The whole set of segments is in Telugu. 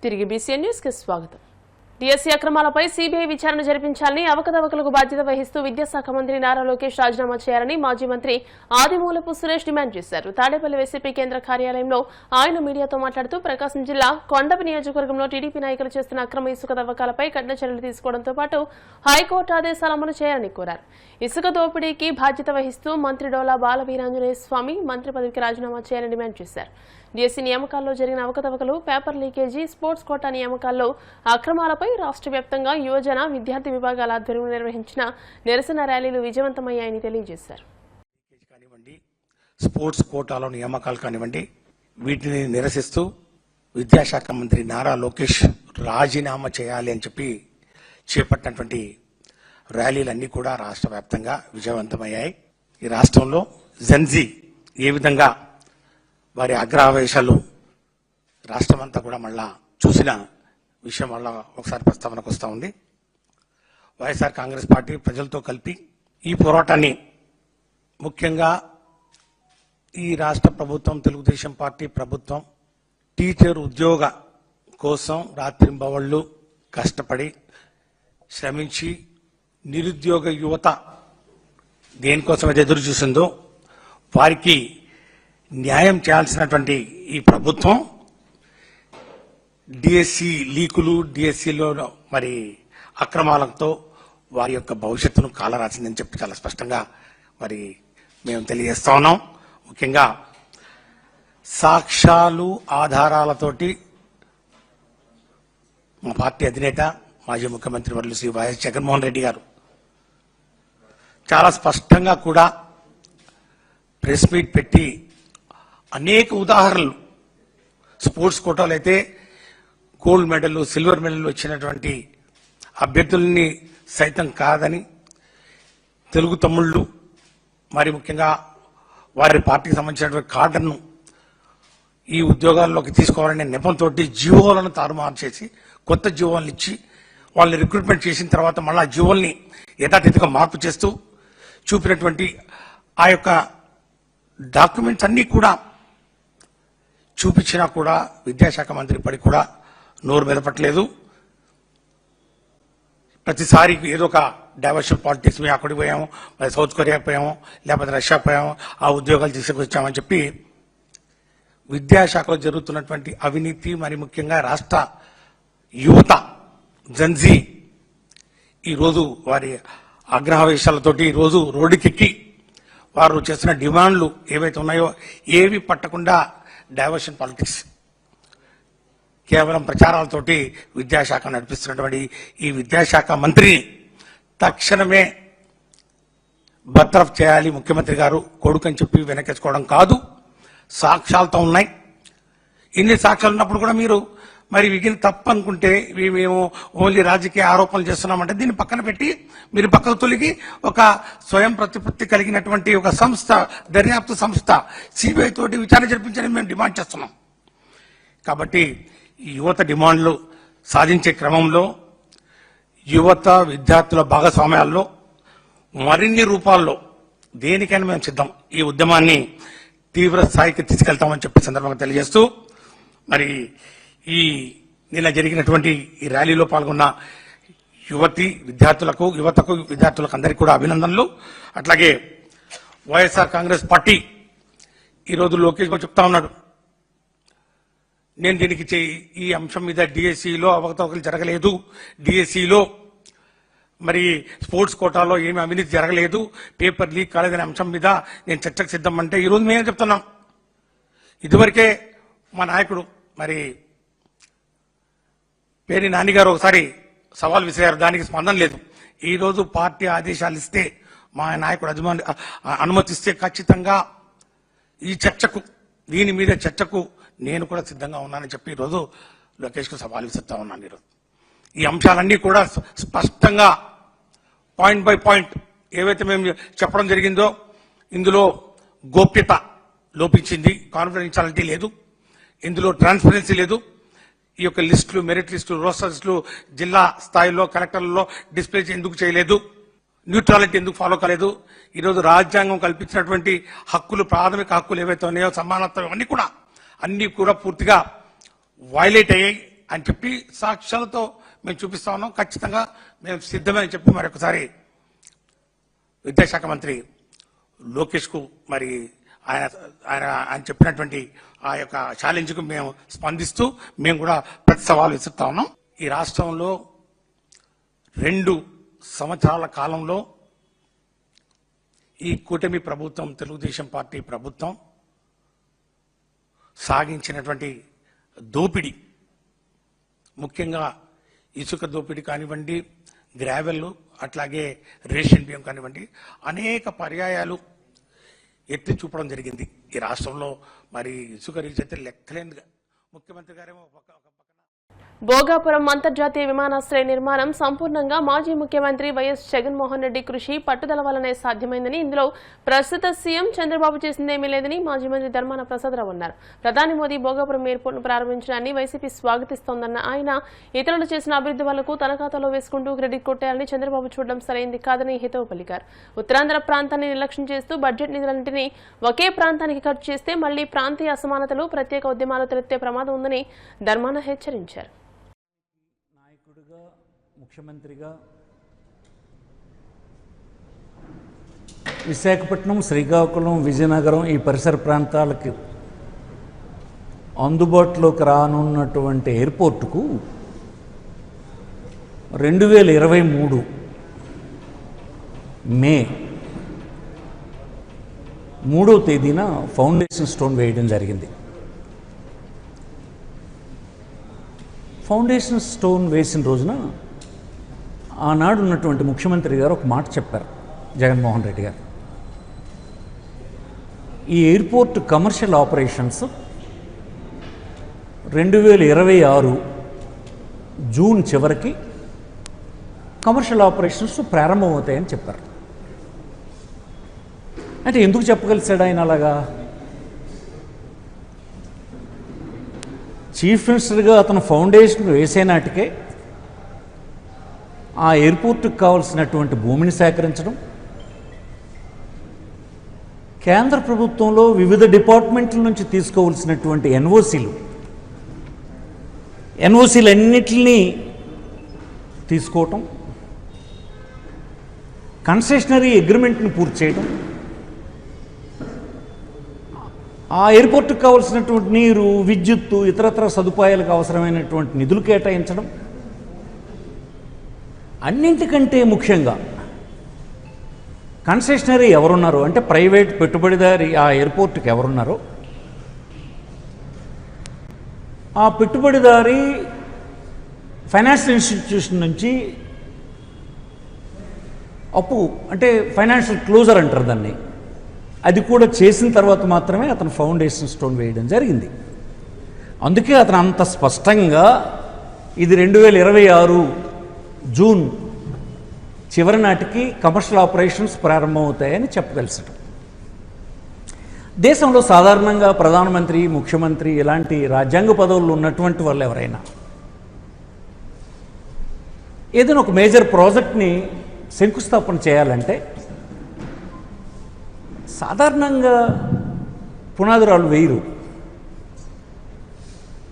తిరిగి బీసీఎన్ న్యూస్ కి స్వాగతం. డిఎస్సీ అక్రమాలపై సీబీఐ విచారణ జరిపించాలని, అవకతవకలకు బాధ్యత వహిస్తూ విద్యాశాఖ మంత్రి నారా లోకేష్ రాజీనామా చేయాలని మాజీ మంత్రి ఆదిమూలపు సురేష్ డిమాండ్ చేశారు. తాడేపల్లి వైసీపీ కేంద్ర కార్యాలయంలో ఆయన మీడియాతో మాట్లాడుతూ ప్రకాశం జిల్లా కొండపి నియోజకవర్గంలో టీడీపీ నాయకులు చేస్తున్న అక్రమ ఇసుక తవ్వకాలపై కఠిన చర్యలు తీసుకోవడంతో పాటు హైకోర్టు ఆదేశాలు అమలు చేయాలని కోరారు. ఇసుక దోపిడీకి బాధ్యత వహిస్తూ మంత్రి డోలా బాలవీరాంజనేయ స్వామి మంత్రి పదవికి రాజీనామా చేయాలని డిమాండ్ చేశారు. డిఎస్సీ నియామకాల్లో జరిగిన అవకతవకలు, పేపర్ లీకేజీ, స్పోర్ట్స్ కోటా నియామకాల్లో అక్రమాలపై రాష్ట్ర వ్యాప్తంగా యువజన విద్యార్థి విభాగాల ఆధ్వర్యంలో నిర్వహించిన నిరసన ర్యాలీలు విజయవంతమయ్యాయని తెలియజేశారు. స్పోర్ట్స్ కోటాలో నియామకాలు కానివ్వండి, వీటిని నిరసిస్తూ విద్యాశాఖ మంత్రి నారా లోకేష్ రాజీనామా చేయాలి అని చెప్పి చేపట్టినటువంటి ర్యాలీలన్నీ కూడా రాష్ట్ర వ్యాప్తంగా విజయవంతమయ్యాయి. ఈ రాష్ట్రంలో జెన్జీ ఏ విధంగా వారి అగ్రవేశాలు రాష్ట్రమంతా కూడా మళ్ళా చూసిన విషయం వల్ల ఒకసారి ప్రస్తావనకు వస్తూ ఉంది. వైఎస్ఆర్ కాంగ్రెస్ పార్టీ ప్రజలతో కలిపి ఈ పోరాటాన్ని, ముఖ్యంగా ఈ రాష్ట్ర ప్రభుత్వం, తెలుగుదేశం పార్టీ ప్రభుత్వం టీచర్ ఉద్యోగ కోసం రాత్రింబవళ్లు కష్టపడి శ్రమించి నిరుద్యోగ యువత దేనికోసమైతే ఎదురు చూసిందో వారికి న్యాయం చేయాల్సినటువంటి ఈ ప్రభుత్వం డిఎస్సి లీకులు, డిఎస్సిలో మరి అక్రమాలతో వారి యొక్క భవిష్యత్తును కాలరాసిందని చెప్పి చాలా స్పష్టంగా మరి మేము తెలియజేస్తా ఉన్నాం. ముఖ్యంగా సాక్ష్యాలు, ఆధారాలతోటి మా పార్టీ అధినేత మాజీ ముఖ్యమంత్రి వర్యులు శ్రీ వైఎస్ జగన్మోహన్ రెడ్డి గారు చాలా స్పష్టంగా కూడా ప్రెస్ మీట్ పెట్టి అనేక ఉదాహరణలు, స్పోర్ట్స్ కోటాలో అయితే గోల్డ్ మెడల్, సిల్వర్ మెడల్ వచ్చినటువంటి అభ్యర్థుల్ని సైతం కాదని తెలుగు తమ్ముళ్ళు, మరి ముఖ్యంగా వారి పార్టీకి సంబంధించినటువంటి కార్డును ఈ ఉద్యోగాల్లోకి తీసుకోవాలనే నెపంతో జీవోలను తారుమారు చేసి కొత్త జీవోలను ఇచ్చి వాళ్ళని రిక్రూట్మెంట్ చేసిన తర్వాత మళ్ళీ ఆ జీవోల్ని యథాతథిగా మార్పు చేస్తూ చూపినటువంటి ఆ యొక్క డాక్యుమెంట్స్ అన్నీ కూడా చూపించినా కూడా విద్యాశాఖ మంత్రి ఇప్పటికి కూడా నోరు మెదపట్లేదు. ప్రతిసారి ఏదో ఒక డైవర్షన్ పాలిటిక్స్, మేము అక్కడికి పోయాము, మరి సౌత్ కొరియా పోయాము, లేకపోతే రష్యా పోయాము, ఆ ఉద్యోగాలు తీసుకొచ్చామని చెప్పి విద్యాశాఖలో జరుగుతున్నటువంటి అవినీతి, మరి ముఖ్యంగా రాష్ట్ర యువత జన్జీ ఈరోజు వారి ఆగ్రహవేశాలతోటి ఈరోజు రోడ్డుకెక్కి వారు చేస్తున్న డిమాండ్లు ఏవైతే ఉన్నాయో ఏవి పట్టకుండా డైవర్షన్ పాలిటిక్స్, కేవలం ప్రచారాలతోటి విద్యాశాఖ నడిపిస్తున్నటువంటి ఈ విద్యాశాఖ మంత్రిని తక్షణమే బర్తరఫ్ చేయాలి ముఖ్యమంత్రి గారు. కొడుకని చెప్పి వెనకేసుకోవడం కాదు, సాక్ష్యాలతో ఉన్నాయి. ఇన్ని సాక్ష్యాలు ఉన్నప్పుడు కూడా మీరు మరి వీటిని తప్పు అనుకుంటే, మేము ఓన్లీ రాజకీయ ఆరోపణలు చేస్తున్నామంటే దీన్ని పక్కన పెట్టి మీరు పక్కకు తొలగి ఒక స్వయం ప్రతిపత్తి కలిగినటువంటి ఒక సంస్థ, దర్యాప్తు సంస్థ సిబిఐ తోటి విచారణ జరిపించాలని మేము డిమాండ్ చేస్తున్నాం. కాబట్టి ఈ యువత డిమాండ్లు సాధించే క్రమంలో యువత విద్యార్థుల భాగస్వామ్యాల్లో మరిన్ని రూపాల్లో దేనికైనా మేము సిద్ధం. ఈ ఉద్యమాన్ని తీవ్ర స్థాయికి తీసుకెళ్తామని చెప్పి సందర్భంగా తెలియజేస్తూ, మరి ఈ నిన్న జరిగినటువంటి ఈ ర్యాలీలో పాల్గొన్న యువతకు విద్యార్థులకు అందరికీ కూడా అభినందనలు. అట్లాగే వైఎస్ఆర్ కాంగ్రెస్ పార్టీ ఈరోజు లోకేష్ బాబు చెప్తా ఉన్నాడు, నేను దీనికి ఈ అంశం మీద డిఎస్సిలో అవకతవకలు జరగలేదు, డిఎస్సిలో మరి స్పోర్ట్స్ కోటాలో ఏమి అవినీతి జరగలేదు, పేపర్ లీక్ కాలేదనే అంశం మీద నేను చర్చకు సిద్ధం అంటే ఈరోజు మేమే చెప్తున్నాం. ఇదివరకే మా నాయకుడు మరి పేరి నానిగారు ఒకసారి సవాల్ విసిరారు, దానికి స్పందన లేదు. ఈరోజు పార్టీ ఆదేశాలు ఇస్తే, మా నాయకుడు అనుమతిస్తే ఖచ్చితంగా ఈ చర్చకు, దీని మీద చర్చకు నేను కూడా సిద్ధంగా ఉన్నానని చెప్పి ఈరోజు లోకేష్కు సవాల్ విసురుతా ఉన్నాను. ఈరోజు ఈ అంశాలన్నీ కూడా స్పష్టంగా పాయింట్ బై పాయింట్ ఏవైతే మేము చెప్పడం జరిగిందో, ఇందులో గోప్యత లోపించింది, కాన్ఫిడెన్షియాలిటీ లేదు, ఇందులో ట్రాన్స్పరెన్సీ లేదు. ఈ యొక్క లిస్టులు, మెరిట్ లిస్టులు, రోస్టర్ లిస్టులు జిల్లా స్థాయిలో కలెక్టర్లలో డిస్ప్లే ఎందుకు చేయలేదు, న్యూట్రాలిటీ ఎందుకు ఫాలో కాలేదు, ఈరోజు రాజ్యాంగం కల్పించినటువంటి హక్కులు, ప్రాథమిక హక్కులు ఏవైతే ఉన్నాయో, సమానత్వం, అన్ని కూడా పూర్తిగా వైలేట్ అయ్యాయి. అని చెప్పి సాక్ష్యాలతో మేము చూపిస్తా ఉన్నాం. ఖచ్చితంగా మేము సిద్ధమని చెప్పి మరొకసారి విద్యాశాఖ మంత్రి లోకేష్కు మరి ఆయన చెప్పినటువంటి ఆ యొక్క ఛాలెంజ్కు మేము స్పందిస్తూ మేము కూడా ప్రతి సవాలు విసురుతా ఉన్నాం. ఈ రాష్ట్రంలో 2 సంవత్సరాల కాలంలో ఈ కూటమి ప్రభుత్వం, తెలుగుదేశం పార్టీ ప్రభుత్వం సాగించినటువంటి దోపిడీ, ముఖ్యంగా ఇసుక దోపిడీ కానివ్వండి, గ్రావెల్, అట్లాగే రేషన్ బియ్యం కానివ్వండి, అనేక పర్యాయాలు ఎత్తి చూపడం జరిగింది. ఈ రాష్ట్రంలో మరి ఇసుక రీచ్ అయితే లెక్కలేనిదిగా ముఖ్యమంత్రి గారేమో ఒక పక్కన భోగాపురం అంతర్జాతీయ విమానాశ్రయ నిర్మాణం సంపూర్ణంగా మాజీ ముఖ్యమంత్రి వైఎస్ జగన్మోహన్ రెడ్డి కృషి, పట్టుదల వల్లనే సాధ్యమైందని, ఇందులో ప్రస్తుత సీఎం చంద్రబాబు చేసిందేమీ లేదని మాజీ మంత్రి ధర్మాన ప్రసాదరావు అన్నారు. ప్రధాని మోదీ భోగాపురం ఎయిర్పోర్టును ప్రారంభించడాన్ని వైసీపీ స్వాగతిస్తోందన్న ఆయన, ఇతరులు చేసిన అభివృద్ధి వాళ్లకు తన ఖాతాలో వేసుకుంటూ క్రెడిట్ కొట్టాలని చంద్రబాబు చూడడం సరైంది కాదని హితవు పలికారు. ఉత్తరాంధ్ర ప్రాంతాన్ని నిర్లక్ష్యం చేస్తూ బడ్జెట్ నిధులన్నింటినీ ఒకే ప్రాంతానికి ఖర్చు చేస్తే మళ్లీ ప్రాంతీయ అసమానతలు, ప్రత్యేక ఉద్యమాలు తలెత్తే ప్రమాదం ఉందని ధర్మాన హెచ్చరించారు. ముఖ్యమంత్రిగా విశాఖపట్నం, శ్రీకాకుళం, విజయనగరం ఈ పరిసర ప్రాంతాలకి అందుబాటులోకి రానున్నటువంటి ఎయిర్పోర్టుకు 2023 మే 3వ తేదీన ఫౌండేషన్ స్టోన్ వేయడం జరిగింది. ఫౌండేషన్ స్టోన్ వేసిన రోజున ఆనాడు ఉన్నటువంటి ముఖ్యమంత్రి గారు ఒక మాట చెప్పారు, జగన్మోహన్ రెడ్డి గారు. ఈ ఎయిర్పోర్ట్ కమర్షియల్ ఆపరేషన్స్ 2026 జూన్ చివరికి కమర్షియల్ ఆపరేషన్స్ ప్రారంభమవుతాయని చెప్పారు. అంటే ఎందుకు చెప్పగలిసాడు ఆయన అలాగా? చీఫ్ మినిస్టర్గా అతను ఫౌండేషన్ వేసే నాటికే ఆ ఎయిర్పోర్టుకు కావాల్సినటువంటి భూమిని సేకరించడం, కేంద్ర ప్రభుత్వంలో వివిధ డిపార్ట్మెంట్ల నుంచి తీసుకోవాల్సినటువంటి ఎన్ఓసీలన్నిటిని తీసుకోవటం, కన్సెషనరీ అగ్రిమెంట్ని పూర్తి చేయడం, ఆ ఎయిర్పోర్టుకు కావాల్సినటువంటి నీరు, విద్యుత్తు, ఇతరత్ర సదుపాయాలకు అవసరమైనటువంటి నిధులు కేటాయించడం, అన్నింటికంటే ముఖ్యంగా కన్సెషనరీ ఎవరున్నారో, అంటే ప్రైవేట్ పెట్టుబడిదారి ఆ ఎయిర్పోర్టుకి ఎవరున్నారో, ఆ పెట్టుబడిదారి ఫైనాన్షియల్ ఇన్స్టిట్యూషన్ నుంచి అప్పు, అంటే ఫైనాన్షియల్ క్లోజర్ అంటారు దాన్ని, అది కూడా చేసిన తర్వాత మాత్రమే అతను ఫౌండేషన్ స్టోన్ వేయడం జరిగింది. అందుకే అతను అంత స్పష్టంగా ఇది 2026 జూన్ చివరి నాటికి కమర్షియల్ ఆపరేషన్స్ ప్రారంభమవుతాయని చెప్పగలిసాడు. దేశంలో సాధారణంగా ప్రధానమంత్రి, ముఖ్యమంత్రి ఇలాంటి రాజ్యాంగ పదవుల్లో ఉన్నటువంటి వాళ్ళు ఎవరైనా ఏదైనా ఒక మేజర్ ప్రాజెక్ట్ని శంకుస్థాపన చేయాలంటే సాధారణంగా పునాదురాలు వేయరు,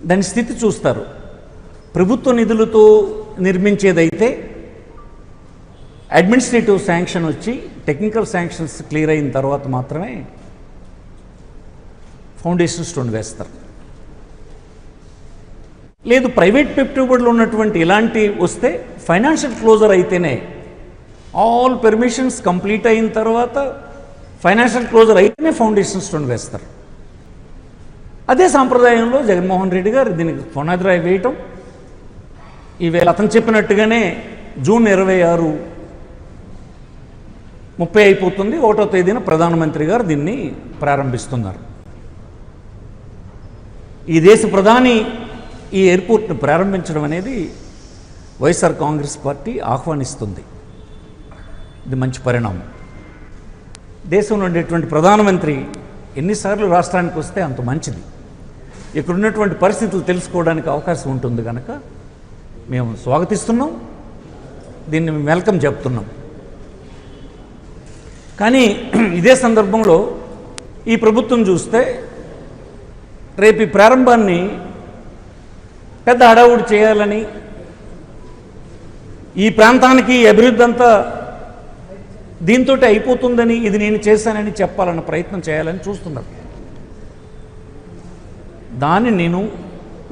దాని స్థితి చూస్తారు. ప్రభుత్వ నిధులతో నిర్మించేదైతే అడ్మినిస్ట్రేటివ్ శాంక్షన్ వచ్చి టెక్నికల్ శాంక్షన్స్ క్లియర్ అయిన తర్వాత మాత్రమే ఫౌండేషన్ స్టోన్ వేస్తారు. లేదు ప్రైవేట్ పెట్టుబడులు ఉన్నటువంటి ఇలాంటి వస్తే ఫైనాన్షియల్ క్లోజర్ అయితేనే, ఆల్ పెర్మిషన్స్ కంప్లీట్ అయిన తర్వాత ఫైనాన్షియల్ క్లోజర్ అయితేనే ఫౌండేషన్ స్టోన్ వేస్తారు. అదే సాంప్రదాయంలో జగన్మోహన్ రెడ్డి గారు దీనికి పునాది రాయి వేయటం, ఈవేళ అతను చెప్పినట్టుగానే జూన్ 26 30 అయిపోతుంది, 1వ తేదీన ప్రధానమంత్రి గారు దీన్ని ప్రారంభిస్తున్నారు. ఈ దేశ ప్రధాని ఈ ఎయిర్పోర్ట్ను ప్రారంభించడం అనేది వైఎస్ఆర్ కాంగ్రెస్ పార్టీ ఆహ్వానిస్తుంది. ఇది మంచి పరిణామం. దేశంలో ఉండేటువంటి ప్రధానమంత్రి ఎన్నిసార్లు రాష్ట్రానికి వస్తే అంత మంచిది. ఇక్కడ ఉన్నటువంటి పరిస్థితులు తెలుసుకోవడానికి అవకాశం ఉంటుంది కనుక మేము స్వాగతిస్తున్నాం, దీన్ని వెల్కమ్ చెప్తున్నాం. కానీ ఇదే సందర్భంలో ఈ ప్రభుత్వం చూస్తే రేపు ఈ ప్రారంభాన్ని పెద్ద హడావుడి చేయాలని, ఈ ప్రాంతానికి అభివృద్ధి అంతా దీంతో అయిపోతుందని, ఇది నేను చేశానని చెప్పాలన్న ప్రయత్నం చేయాలని చూస్తున్నారు. దాన్ని నేను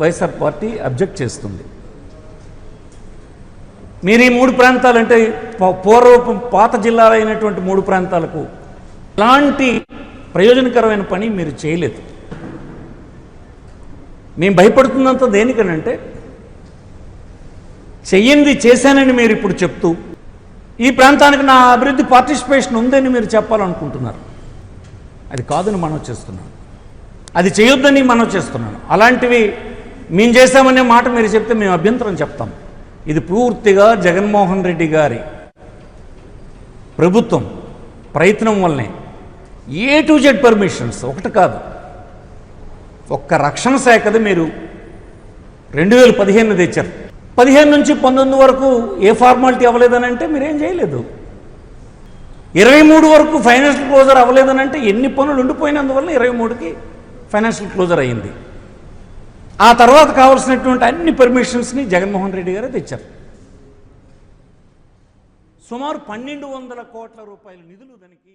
వైఎస్ఆర్ పార్టీ అబ్జెక్ట్ చేస్తుంది. మీరు ఈ 3 ప్రాంతాలంటే పూర్వపు పాత జిల్లాలైనటువంటి 3 ప్రాంతాలకు ఎలాంటి ప్రయోజనకరమైన పని మీరు చేయలేదు. మేము భయపడుతున్నంత దేనికనంటే, చెయ్యింది చేశానని మీరు ఇప్పుడు చెప్తూ ఈ ప్రాంతానికి నా అభివృద్ధి పార్టిసిపేషన్ ఉందని మీరు చెప్పాలనుకుంటున్నారు. అది కాదని మనం చేస్తున్నాను, అది చేయొద్దని మనం చేస్తున్నాను. అలాంటివి మేము చేశామనే మాట మీరు చెప్తే మేము అభ్యంతరం చెప్తాం. ఇది పూర్తిగా జగన్మోహన్ రెడ్డి గారి ప్రభుత్వం ప్రయత్నం వల్లనే A to Z పర్మిషన్స్ ఒకటి కాదు, ఒక్క రక్షణ శాఖది మీరు 2015 తెచ్చారు. 15 నుంచి 19 వరకు ఏ ఫార్మాలిటీ అవ్వలేదని అంటే మీరేం చేయలేదు. 23 వరకు ఫైనాన్షియల్ క్లోజర్ అవ్వలేదని అంటే ఎన్ని పనులు ఉండిపోయినందువల్ల 23కి ఫైనాన్షియల్ క్లోజర్ అయ్యింది. ఆ తర్వాత కావాల్సినటువంటి అన్ని పర్మిషన్స్ని జగన్మోహన్ రెడ్డి గారే తెచ్చారు. సుమారు 1200 కోట్ల రూపాయల నిధులు దానికి.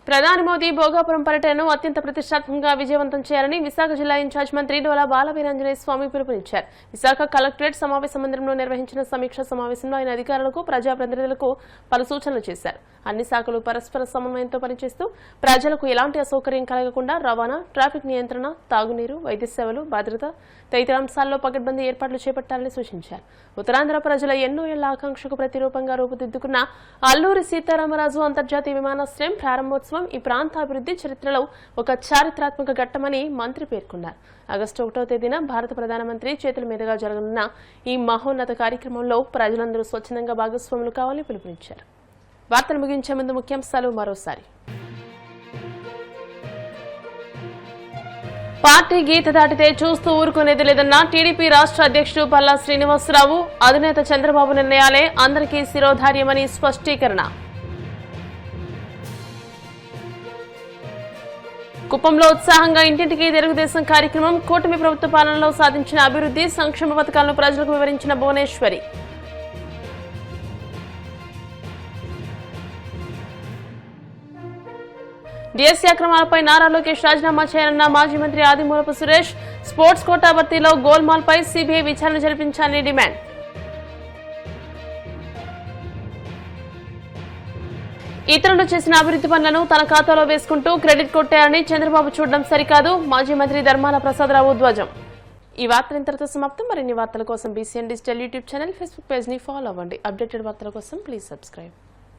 ప్రధాని మోదీ భోగాపురం పర్యటనను అత్యంత ప్రతిష్టాత్మకంగా విజయవంతం చేయాలని విశాఖ జిల్లా ఇన్ఛార్జ్ మంత్రి డోలా బాలవీరాంజనేయ స్వామి పిలుపునిచ్చారు. విశాఖ కలెక్టరేట్ సమావేశ మందిరంలో నిర్వహించిన సమీక్షా సమావేశంలో ఆయన అధికారులకు, ప్రజాప్రతినిధులకు పలు సూచనలు చేశారు. అన్ని శాఖలు పరస్పర సమన్వయంతో పనిచేస్తూ ప్రజలకు ఎలాంటి అసౌకర్యం కలగకుండా రవాణా, ట్రాఫిక్ నియంత్రణ, తాగునీరు, వైద్య సేవలు, భద్రత తదితర అంశాల్లో పకడ్బందీ ఏర్పాట్లు చేపట్టాలని సూచించారు. ఉత్తరాంధ్ర ప్రజల ఎన్నో ఏళ్ల ఆకాంక్షకు ప్రతిరూపంగా రూపుదిద్దుకున్న అల్లూరి సీతారామరాజు అంతర్జాతీయ విమానాశ్రయం ప్రారంభోత్సవం ఈ ప్రాంత అభివృద్ధి చరిత్రలో ఒక చారిత్రాత్మక ఘట్టమని మంత్రి పేర్కొన్నారు. ఆగస్టు 1వ తేదీన భారత ప్రధానమంత్రి చేతుల మీదుగా జరగనున్న ఈ మహోన్నత కార్యక్రమంలో ప్రజలందరూ స్వచ్ఛందంగా భాగస్వాములు కావాలని పిలుపునిచ్చారు. వార్తలు ముగించే ముందు ముఖ్యాంశాలు మరోసారి. పార్టీ గీత దాటితే చూస్తూ ఊరుకునేది లేదన్న టీడీపీ రాష్ట్ర అధ్యక్షుడు పల్లా శ్రీనివాసరావు. అధినేత చంద్రబాబు నిర్ణయాలే అందరికీ శిరోధార్యమని స్పష్టీకరణ. కుప్పంలో ఉత్సాహంగా ఇంటింటికి తెలుగుదేశం కార్యక్రమం. కూటమి ప్రభుత్వ పాలనలో సాధించిన అభివృద్ధి, సంక్షేమ పథకాలను ప్రజలకు వివరించిన భువనేశ్వరి. డిఎస్సీ అక్రమాలపై నారా లోకేష్ రాజీనామా చేయాలన్న మాజీ మంత్రి ఆదిమూలపు సురేష్. స్పోర్ట్స్ కోటా భర్తీలో గోల్మాల్పై సీబీఐ విచారణ జరిపించాలని డిమాండ్. ఇతరులు చేసిన అభివృద్ధి పనులను తన ఖాతాలో వేసుకుంటూ క్రెడిట్ కొట్టారని చంద్రబాబు చూడడం సరికాదు. మాజీ మంత్రి ధర్మాన ప్రసాదరావు ధ్వజం. ఈ వార్తలు ఇంతటితో సమాప్తం. మరిన్ని వార్తల కోసం BCN digital YouTube channel, Facebook page ని ఫాలో అవ్వండి. అప్డేటెడ్ వార్తల కోసం ప్లీజ్ సబ్స్క్రైబ్.